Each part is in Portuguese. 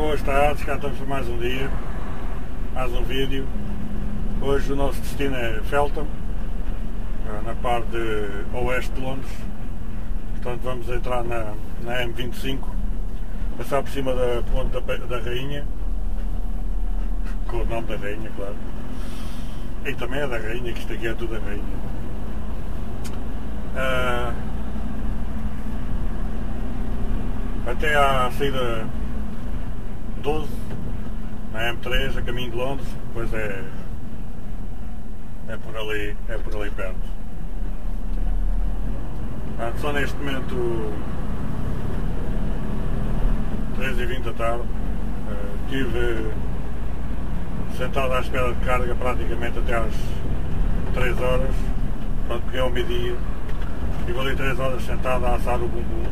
Boas tardes, cá estamos para mais um dia, mais um vídeo. Hoje o nosso destino é Feltham, na parte oeste de Londres. Portanto vamos entrar na M25, passar por cima da ponte da Rainha, com o nome da Rainha, claro. E também é da Rainha, que isto aqui é tudo da Rainha. Até à saída 12, na M3, a caminho de Londres, depois é por ali perto. Só neste momento 3h20 da tarde. Estive sentado à espera de carga praticamente até às 3 horas, portanto porque é ao meio-dia. Estive ali 3 horas sentado a assar o bumbum.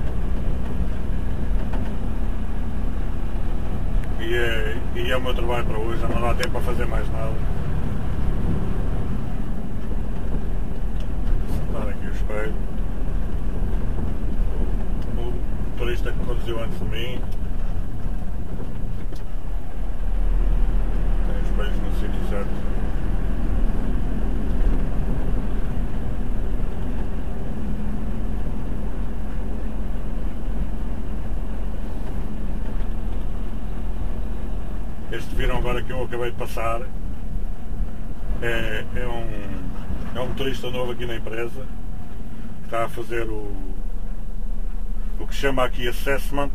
E é o meu trabalho para hoje, já não dá tempo para fazer mais nada. Vou sentar aqui o espelho. O motorista que conduziu antes de mim. Tem os espelhos no sítio certo. Este viram agora que eu acabei de passar é um motorista novo aqui na empresa, que está a fazer o que se chama aqui assessment,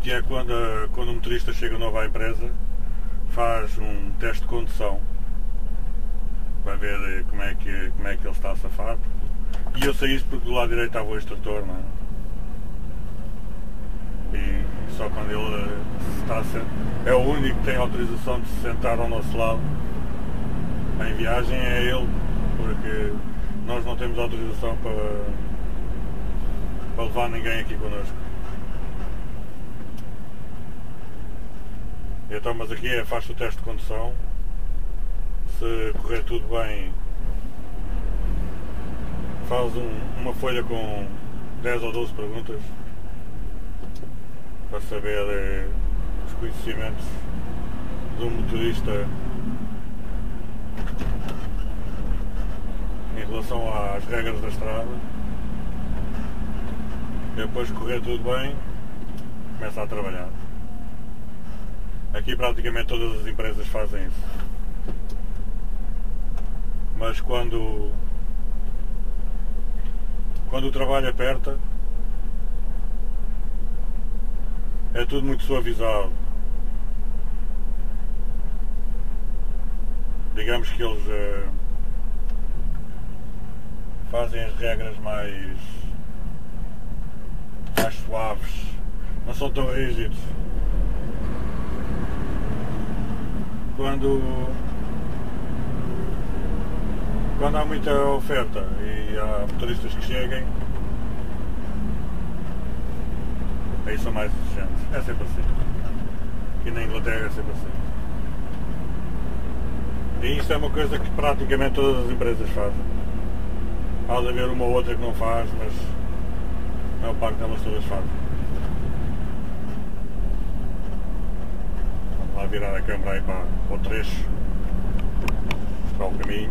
que é quando um motorista chega novo à empresa, faz um teste de condução para ver como é que ele está a safar. E eu sei isso porque do lado direito estava o instrutor, não é? E só quando ele está é o único que tem autorização de se sentar ao nosso lado em viagem, é ele, porque nós não temos autorização para levar ninguém aqui connosco. Então, mas aqui faz o teste de condução. Se correr tudo bem, faz uma folha com 10 ou 12 perguntas para saber os conhecimentos de um motorista em relação às regras da estrada. E depois de correr tudo bem, começa a trabalhar. Aqui praticamente todas as empresas fazem isso. Mas quando o trabalho aperta, é tudo muito suavizado. Digamos que eles fazem as regras mais suaves, não são tão rígidos. Quando há muita oferta e há motoristas que cheguem, aí são mais exigentes. É sempre assim. E na Inglaterra é sempre assim. E isto é uma coisa que praticamente todas as empresas fazem. Há de haver uma ou outra que não faz, mas a maior parte delas todas fazem. Vamos lá virar a câmera aí para o trecho, mostrar o caminho.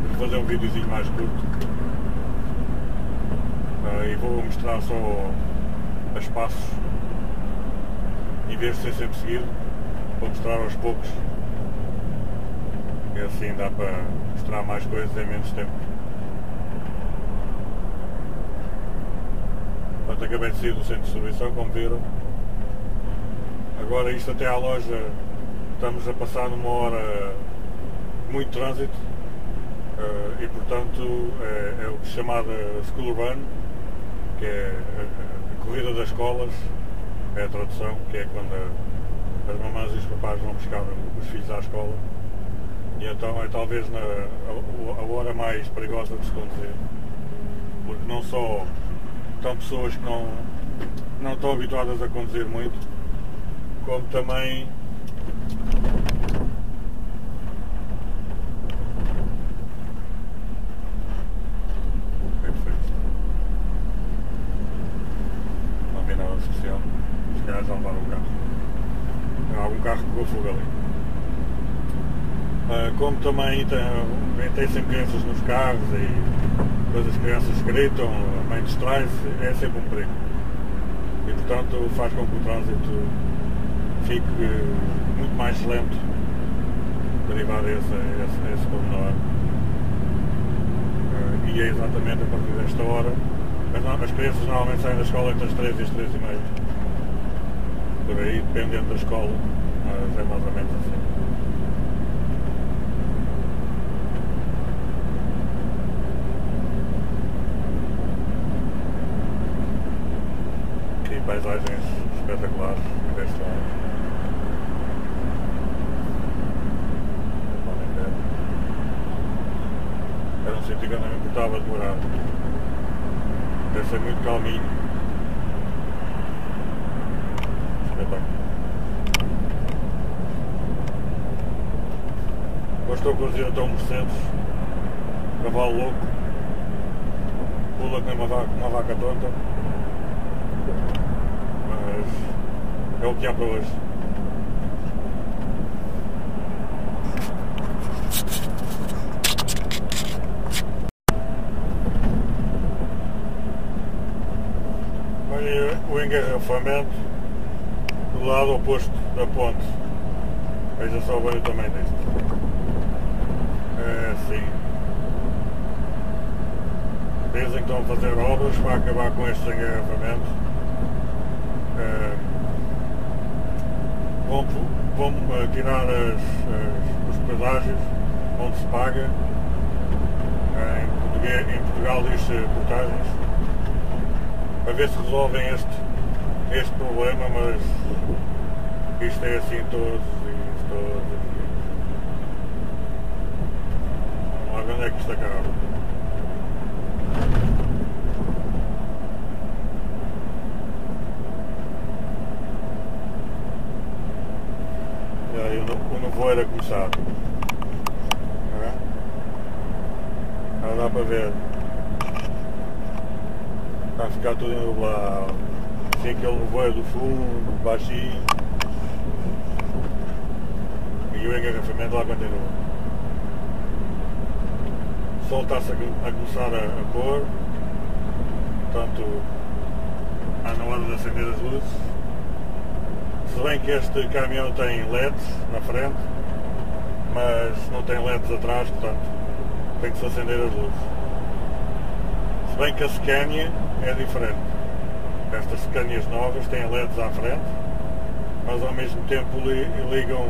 Vou fazer um videozinho mais curto e vou mostrar só os passos, em vez de ser sempre seguido, vou mostrar aos poucos, e assim dá para mostrar mais coisas em menos tempo. Portanto, acabei de sair do centro de distribuição, como viram. Agora isto até à loja estamos a passar numa hora de muito trânsito. E portanto é o que se chama de School Run, que é a corrida das escolas, é a tradução, que é quando as mamães e os papás vão buscar os filhos à escola. E então é talvez a hora mais perigosa de se conduzir, porque não só estão pessoas que não estão habituadas a conduzir muito, como também como também tem sempre crianças nos carros e depois as crianças gritam, a mãe distrai-se, é sempre um perigo. E portanto faz com que o trânsito fique muito mais lento, derivado a esse pormenor. E é exatamente a partir desta hora. As crianças normalmente saem da escola entre as 3 e as 3 e meia. Por aí, dependendo da escola, mas é mais ou menos assim. E paisagens espetaculares deste lado. Podem ver. Era um sítio que eu não me importava de morar. Deve ser muito calminho. Espetáculo. Hoje estou a conduzir até um Mercedes, cavalo louco, pula que nem uma vaca tonta, mas é o que há para hoje. Olha o engarrafamento do lado oposto da ponte. Veja só bem o tamanho disto. É assim. Dizem que estão a fazer obras para acabar com estes engarrafamentos. Vão tirar os pedágios onde se paga. Em Portugal diz portagens. A ver se resolvem este problema, mas isto é assim todos os dias. Vamos lá ver onde é que isto acaba. E aí o nevoeiro a começar. Não dá para ver. Vai ficar tudo nublado. Tem aquele nevoeiro do fundo, baixinho. E o engarrafamento lá continua. O sol está-se a começar a pôr. Portanto, está na hora de acender as luzes. Se bem que este caminhão tem LEDs na frente, mas não tem LEDs atrás, portanto tem que se acender as luzes. Se bem que a Scania é diferente. Estas Scanias novas têm LEDs à frente, mas ao mesmo tempo ligam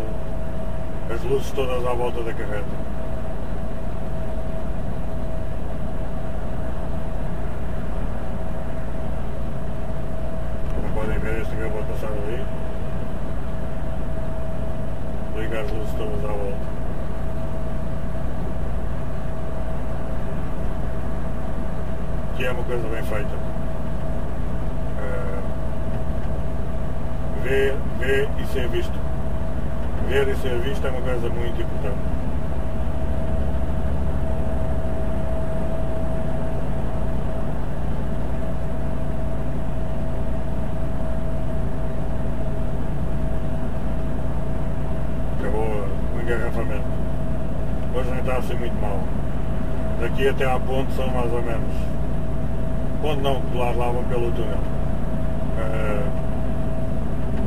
as luzes todas à volta da carreta. Como podem ver, este acabou de passar ali. Liga as luzes todas à volta. Que é uma coisa bem feita. Ver e ser visto. Ver e ser visto é uma coisa muito importante. Acabou o engarrafamento. Hoje não está assim muito mal. Daqui até à ponte são mais ou menos. Ponte não, de lá vão pelo túnel.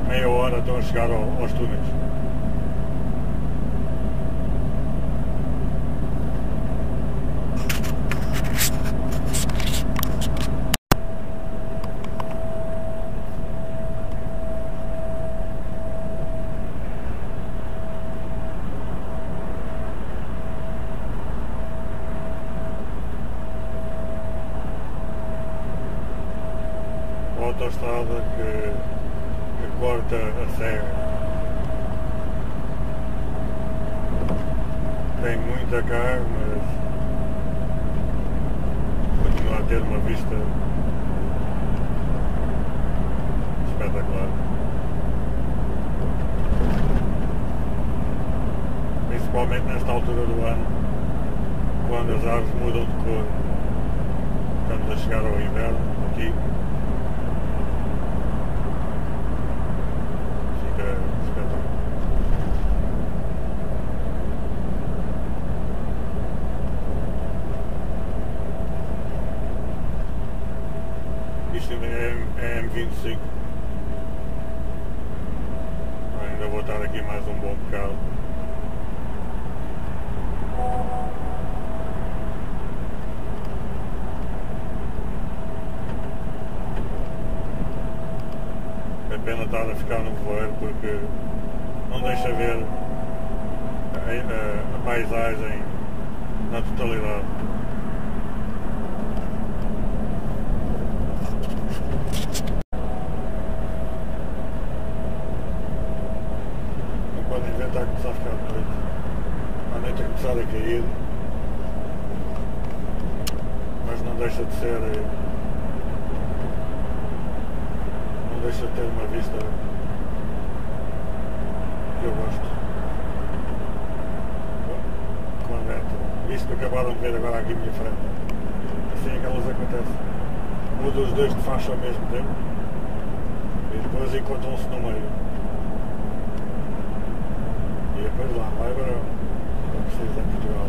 Meia hora estão a chegar aos túneis. A autoestrada que corta a serra. Tem muita carga, mas continua a ter uma vista espetacular. Principalmente nesta altura do ano, quando as árvores mudam de cor. Estamos a chegar ao inverno aqui. é M25. Ainda vou estar aqui mais um bom bocado. É pena estar a ficar no voeiro porque não deixa ver a paisagem na totalidade. Não podem ver, está a começar a ficar de noite. A noite a começar a cair, mas não deixa de ser, não deixa de ter uma vista que eu gosto. Quando entro, isto que acabaram de ver agora aqui à minha frente, assim é que elas acontecem. Muda os dois de faixa ao mesmo tempo e depois encontram-se no meio. E depois lá vai para não precisa em Portugal.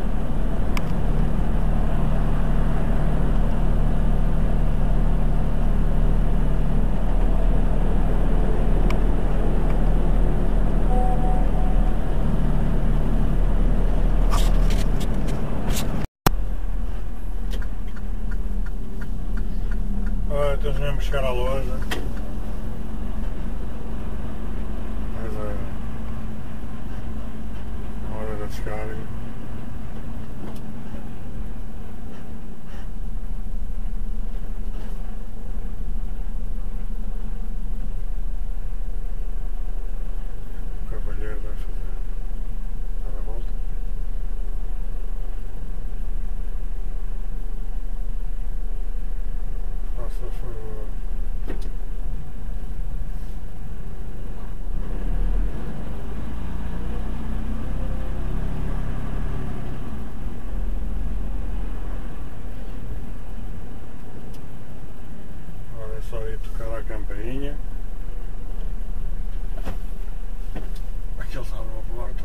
Estamos mesmo a chegar à loja. Mas é a hora da descarga. O cavalheiro vai fazer dar a volta. Faça a favor. Agora é só ir tocar a campainha. Aqui eles abrem a porta.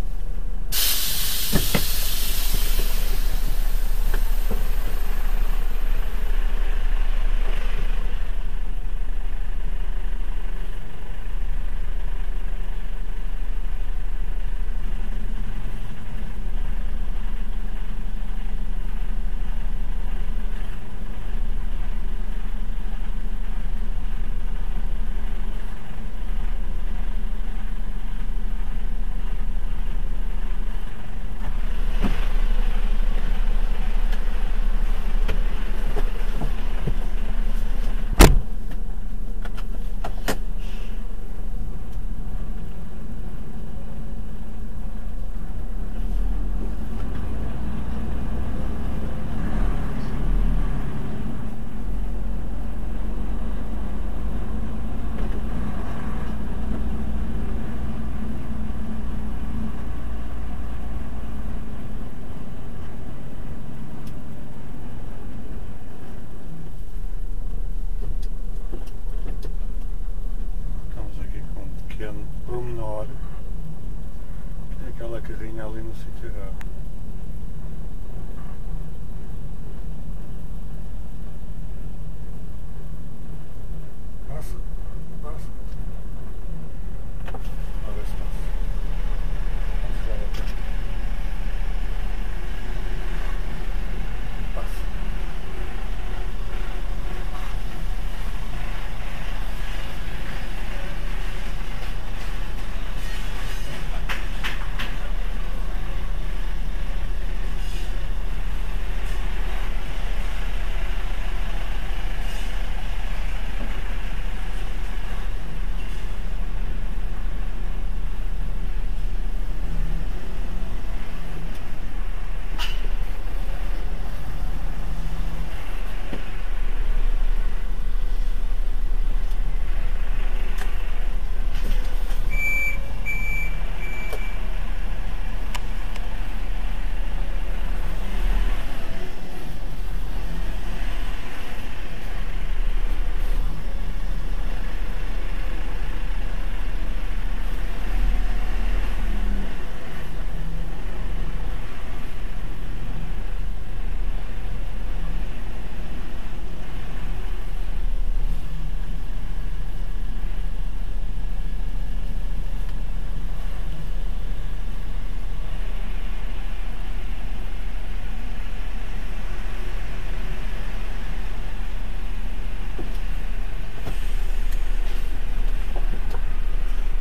Pormenor, é aquela carrinha ali no sítio errado. Passa, passa. A ver se passa. Passa.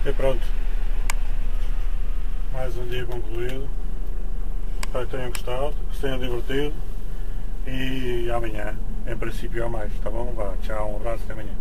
E pronto. Mais um dia concluído. Espero que tenham gostado, que se tenham divertido. E amanhã, em princípio, há mais, tá bom? Vá, tchau, um abraço, até amanhã.